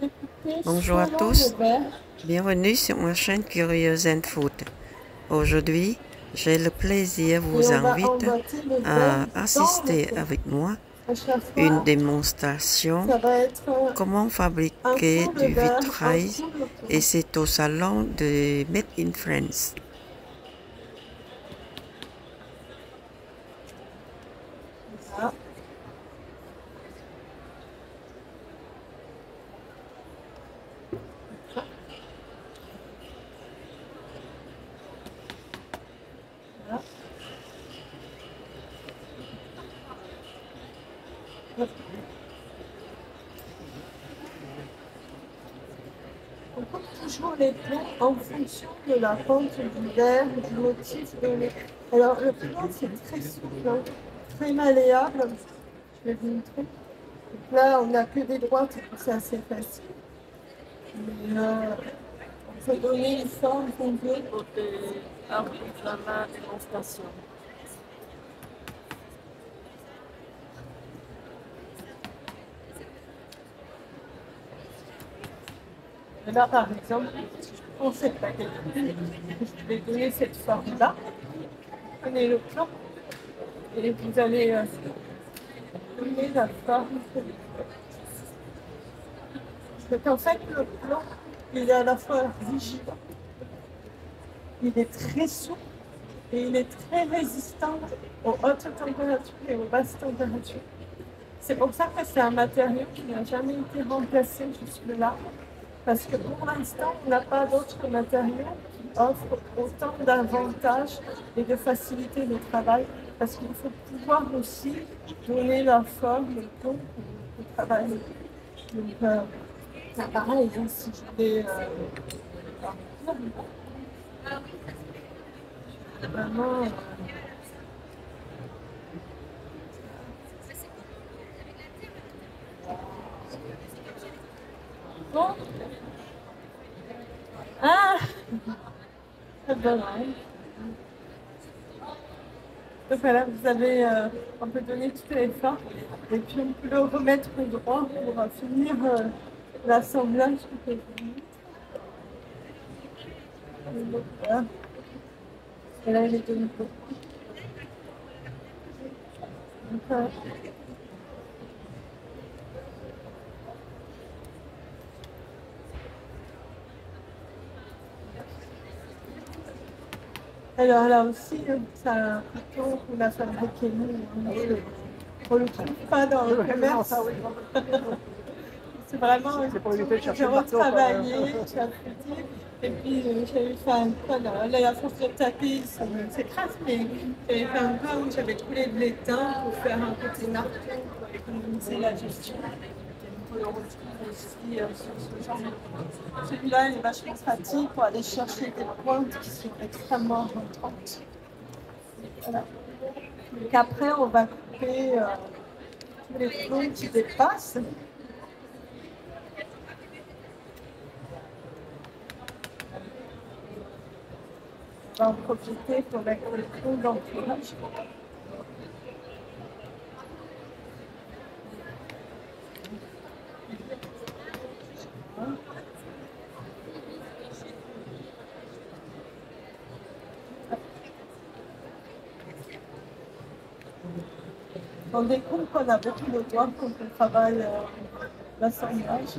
Écoutez, Bonjour à selon le tous, verre, bienvenue sur ma chaîne Curieuse and Food. Aujourd'hui, j'ai le plaisir et vous on va invite emboîter le verre à dans le assister verre. avec moi À chaque une fois, démonstration ça va être comment un fabriquer tour de du verre, un vitrail tour de et tour. c'est au salon de Made in France. Voilà. Voilà. On coupe toujours les plans en fonction de la pente du verre, du motif donné. Alors, le plan, c'est très souple, hein, très malléable. Je vais vous montrer. Donc là, on n'a que des droites, c'est assez facile. Mais on peut donner une forme qu'on veut. Un examen démonstration. Là, par exemple, si je prends cette baguette, je vais donner cette forme-là. Prenez le plan et vous allez donner la forme. Parce qu'en fait, le plan, il est à la fois rigide, il est très souple et il est très résistant aux hautes températures et aux basses températures. C'est pour ça que c'est un matériau qui n'a jamais été remplacé jusque-là. Parce que pour l'instant, on n'a pas d'autres matériaux qui offrent autant d'avantages et de facilité de travail. Parce qu'il faut pouvoir aussi donner la forme, le ton au travail. Donc, c'est pareil, hein, si je voulais vraiment. Bon, ah, c'est bon, hein. Donc voilà, vous avez, on peut donner toutes les formes et puis on peut le remettre au droit pour finir l'assemblage. Voilà. Et là, il est donné. Donc, alors là aussi, c'est un couteau qu'on a fabriqué nous. Hein. On ne le trouve pas dans le commerce. C'est vraiment un couteau que j'ai retravaillé, j'ai affûté. Et puis j'avais fait un coin, là à force de taper, c'est crasse, mais j'avais fait un coin où j'avais coulé de l'étain pour faire un côté marteau pour économiser la gestion. On le retrouve aussi sur ce genre de... Celui-là, il est vachement pratique pour aller chercher des pointes qui sont extrêmement rentrantes. Voilà. Donc après, on va couper tous les plombs qui dépassent. On va en profiter pour mettre le plomb d'entourage. On découvre qu'on a beaucoup de doigts quand on travaille l'assemblage.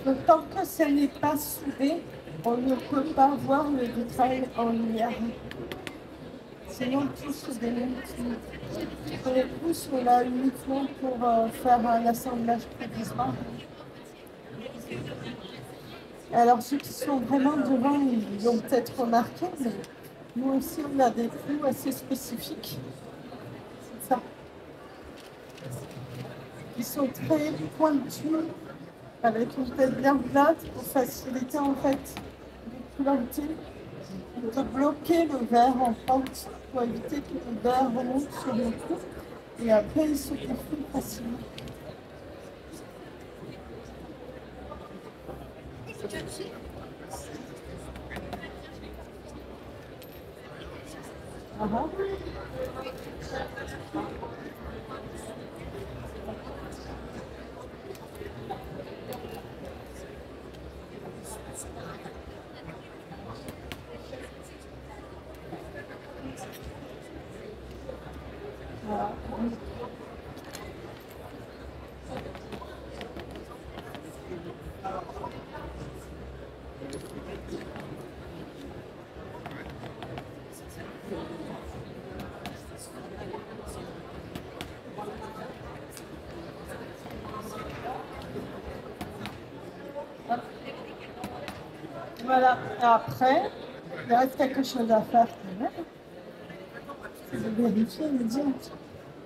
Donc, tant que ce n'est pas soudé, on ne peut pas voir le vitrail en lumière. Sinon, tout se démonte. Les pouces sont là uniquement pour faire un assemblage provisoire. Alors ceux qui sont vraiment devant, ils l'ont peut-être remarqué, mais nous aussi on a des clous assez spécifiques. C'est ça. Ils sont très pointus, avec une tête bien plate pour faciliter en fait les planter, de bloquer le verre en pente pour éviter que le verre remonte sur le cou et après il se défoule facilement. Ah. Voilà. Voilà, et après, il reste quelque chose à faire quand même. C'est de vérifier les dire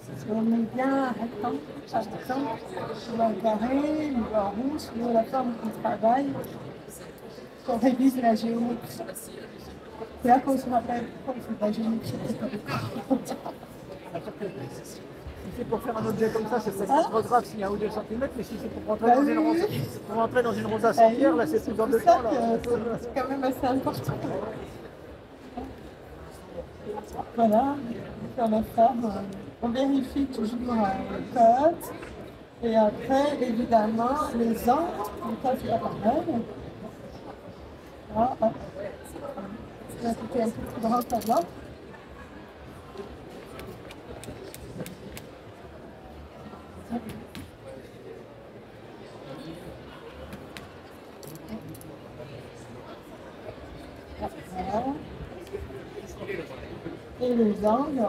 si on est bien rectangle, par exemple, ou un carré, ou un rond, selon la forme qu'on travaille, qu'on révise la géométrie. C'est là qu'on se rappelle qu'on fait de la géométrie. Si c'est pour faire un objet comme ça, c'est peut-être pas trop grave s'il y a 1 ou 2 centimètres, mais si c'est pour rentrer dans une rosace entière, là c'est plus dans 2 temps. C'est quand même assez important. Voilà, sur la forme, on vérifie toujours le code. Et après, évidemment, les angles, on passe pas pareil. Ah, hop. Là, c'était un peu plus grand avant. Voilà. Et les angles,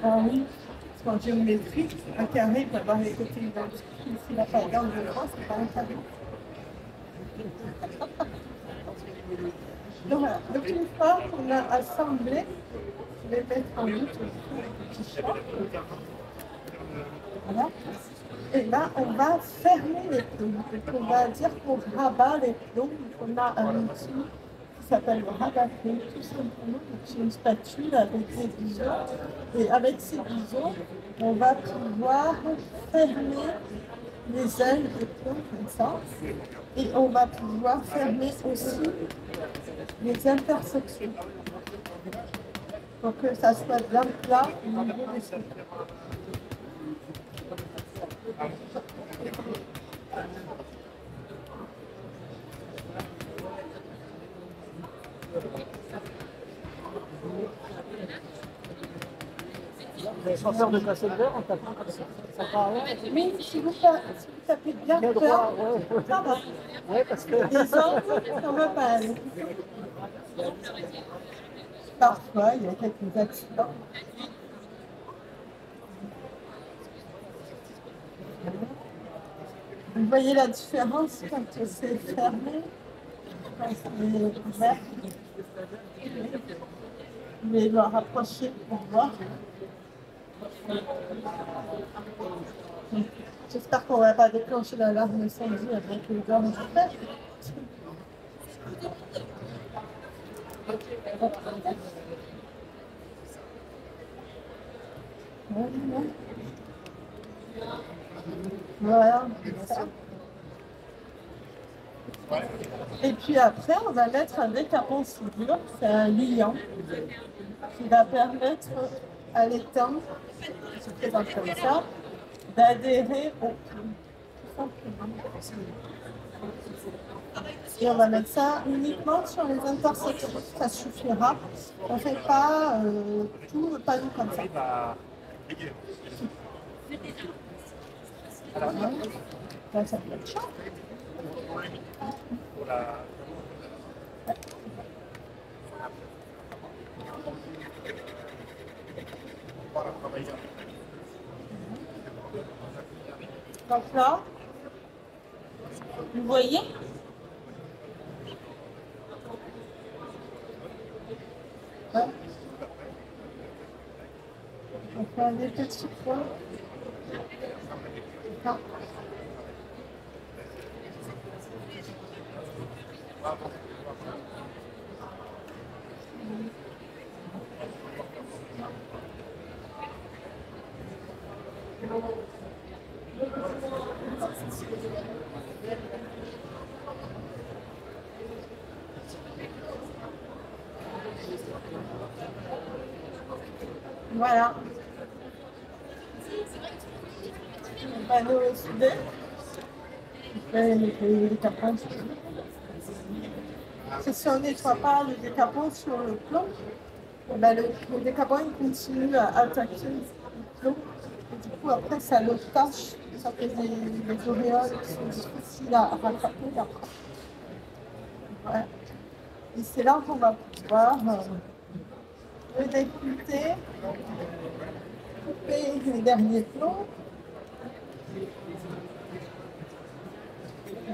ah oui, parce qu'en géométrie, un carré peut avoir les côtés identiques. S'il n'a pas d'angle droit, c'est pas un carré. Donc voilà, donc une fois qu'on a assemblé, je vais mettre en lutte le petit chat. Voilà. Et là, on va fermer les plombs. Donc on va dire qu'on rabat les plombs. On a un outil qui s'appelle le rabat-plombs, tout simplement. C'est une spatule avec des biseaux. Et avec ces biseaux, on va pouvoir fermer les ailes des plombs comme ça. Et on va pouvoir fermer aussi les intersections pour que ça soit bien plat au niveau des sauts. Sans faire de casser le verre, on tape comme ça. Ça part rien. Mais si vous tapez bien Bien fort, droit, ouais. ça va. Ouais, parce que. Les angles, ça va pas aller. Parfois, il y a quelques accidents. Vous voyez la différence quand c'est fermé, quand c'est ouvert. Je vais le rapprocher pour voir. J'espère qu'on ne va pas déclencher l'alarme incendie avec les gorges de fer. Voilà, ça. Et puis après, on va mettre un décapant soudure, c'est un liant qui va permettre à l'étang, qui se présente comme ça, d'adhérer au clou, tout simplement. Et on va mettre ça uniquement sur les intersections, ça suffira. On ne fait pas tout le panneau comme ça. Là, ça peut être chaud. Donc là, vous voyez? Ouais. On fait des petits points. Non. Voilà. Le panneau est soudé. Je vais nettoyer les décapants. Si on ne nettoie pas le décapant sur le plomb, ben le décapant il continue à attaquer le plomb. Et du coup, après, ça le tâche. Ça fait des auréoles qui sont difficiles à rattraper après. Ouais. Et c'est là qu'on va pouvoir le découper, couper les derniers plombs.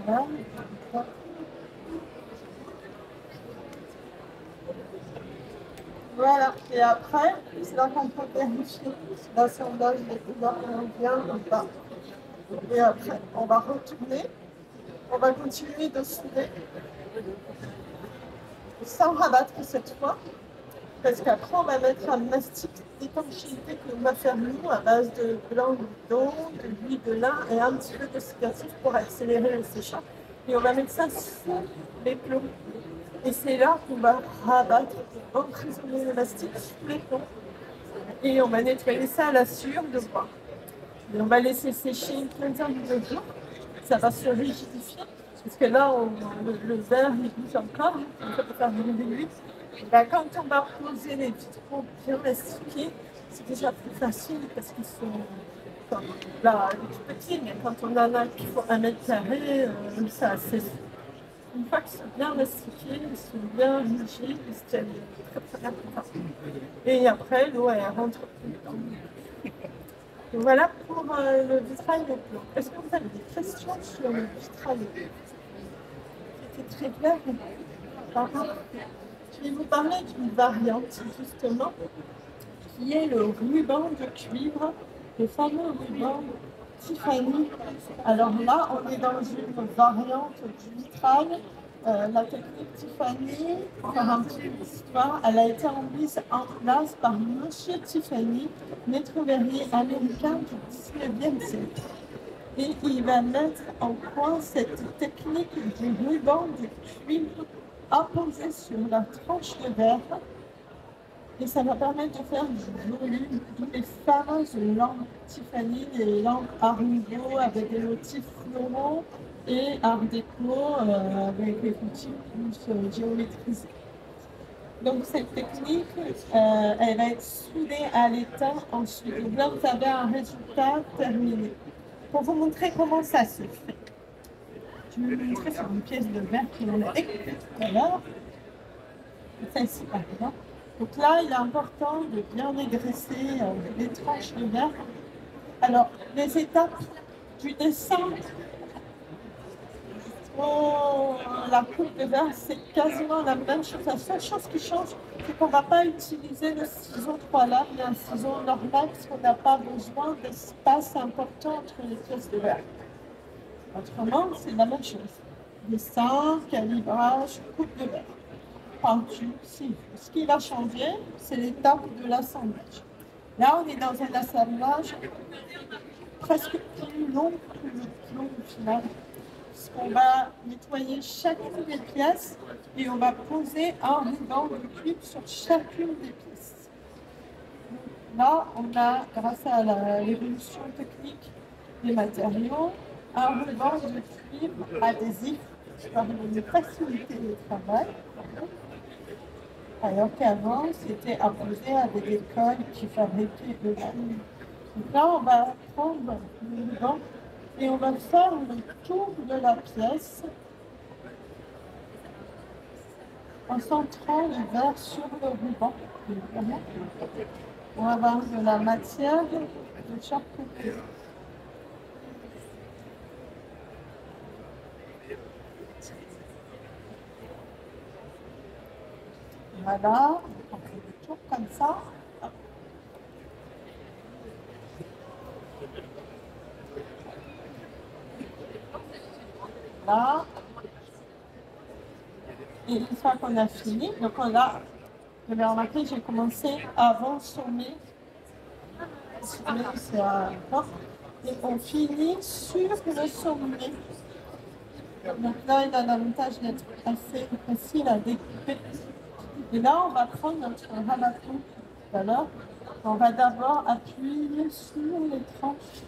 Voilà. Voilà, et après, c'est là qu'on peut vérifier si l'assemblage des couleurs bien ou pas. Et après, on va retourner, on va continuer de souder, sans rabattre cette fois, parce qu'après, on va mettre un mastic d'étanchéité que l'on va faire nous à base de blanc d'eau, de l'huile de lin et un petit peu de cicatrice pour accélérer le séchage. Et on va mettre ça sous les plombs. Et c'est là qu'on va rabattre, emprisonner le mastic sous les plombs. Et on va nettoyer ça à la sueur de bois. Et on va laisser sécher une quinzaine de jours. Ça va se rigidifier. Parce que là, le verre, il bouge encore. Donc ça peut faire de l'huile. Ben, quand on va poser les vitraux bien mastiqués, c'est déjà plus facile parce qu'ils sont là, tout petits. Mais quand on en a qui font 1 mètre carré, c'est assez. Une fois qu'ils sont bien mastiqués, ils sont bien rigides, ils se tiennent très bien comme ça. Et après, l'eau, elle rentre plus dedans. Et voilà pour le vitrail de plomb. Est-ce que vous avez des questions sur le vitrail de plomb? C'était très clair. Je vais vous parler d'une variante, justement, qui est le ruban de cuivre, le fameux ruban Tiffany. Alors là, on est dans une variante du vitrail. La technique Tiffany, pour faire un petit peu d'histoire, elle a été mise en place par M. Tiffany, maître verrier américain du 19e siècle. Et il va mettre en point cette technique du ruban de cuivre apposé sur la tranche de verre. Et ça va permettre de faire du volume, d'où les fameuses lampes Tiffany, les lampes art nouveau avec des motifs floraux et art déco avec des outils plus géométrisés. Donc cette technique, elle va être soudée à l'étain ensuite. Donc là, vous avez un résultat terminé. Pour vous montrer comment ça se fait, je vais vous montrer sur une pièce de verre que l'on a découpée tout à l'heure. Celle-ci par exemple. Donc là, il est important de bien dégraisser les tranches de verre. Alors, les étapes du dessin la coupe de verre, c'est quasiment la même chose. La seule chose qui change, c'est qu'on ne va pas utiliser le ciseau 3 lames, mais un ciseau normal, parce qu'on n'a pas besoin d'espace important entre les pièces de verre. Autrement, c'est la même chose. Dessin, calibrage, coupe de verre. Peinture, si. Ce qui va changer, c'est l'étape de l'assemblage. Là, on est dans un assemblage presque plus long que le plomb final. On va nettoyer chacune des pièces et on va poser un ruban de cuivre sur chacune des pièces. Donc là, on a, grâce à l'évolution technique des matériaux, un ruban de cuivre adhésif qui permet de faciliter le travail. Alors qu'avant, c'était apposé avec des cols qui fabriquaient eux-mêmes. Donc là, on va prendre le ruban et on va faire le tour de la pièce en centrant le verre sur le ruban. On va avoir de la matière de chaque côté. Voilà, on fait le tour comme ça. Là. Et une fois qu'on a fini, donc là, vous avez remarqué, j'ai commencé avant sommet. Sommet, c'est à porte. Et on finit sur le sommet. Donc là, il a l'avantage d'être assez facile à découper. Et là, on va prendre notre rabatou tout à l'heure. On va d'abord appuyer sur les tranches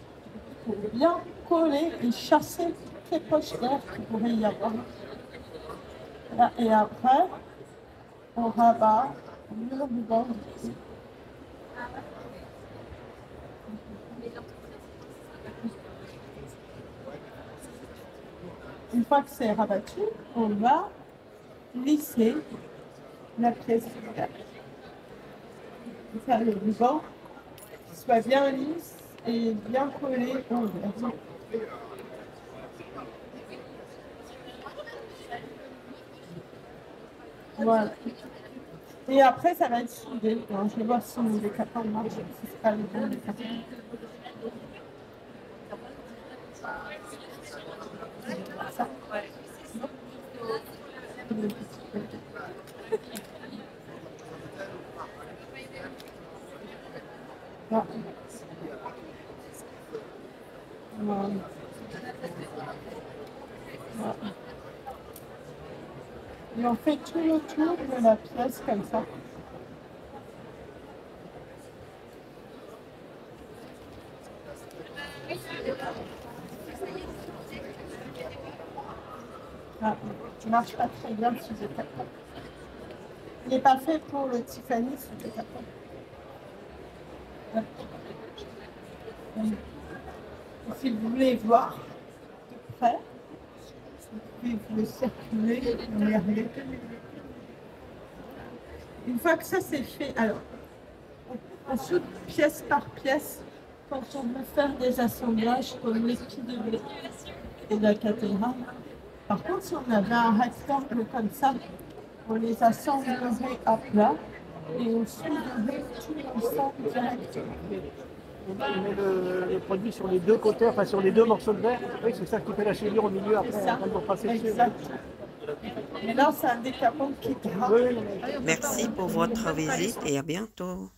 pour bien coller et chasser toutes les poches d'air qu'il pourrait y avoir. Là, et après, on rabat au mur du bord. Une fois que c'est rabattu, on va lisser la pièce verte. Faire le ruban qui soit bien lisse et bien collé au verre. Voilà. Et après, ça va être soudé. Alors, je vais voir si les capons marchent, si c'est pas les bons les capons. Ça. Voilà. Voilà. Voilà. Et on fait tout le tour de la pièce comme ça. Ah, il ne marche pas très bien sous les capons. Il n'est pas fait pour le Tiffany sous les capons. Si vous voulez voir de près, vous pouvez le circuler, regarder. Une fois que ça c'est fait, alors on soude pièce par pièce quand on veut faire des assemblages comme l'épi de blé et la cathédrale. Par contre, si on avait un rectangle comme ça, on les assemblerait à plat et on souderait tout ensemble directement. On met le produit sur les deux côtés, enfin sur les deux morceaux de verre. Oui, c'est ça qui fait la chélière au milieu après pour passer dessus. Exact. Et là, c'est un décapant qui gras. Merci pour votre visite et à bientôt.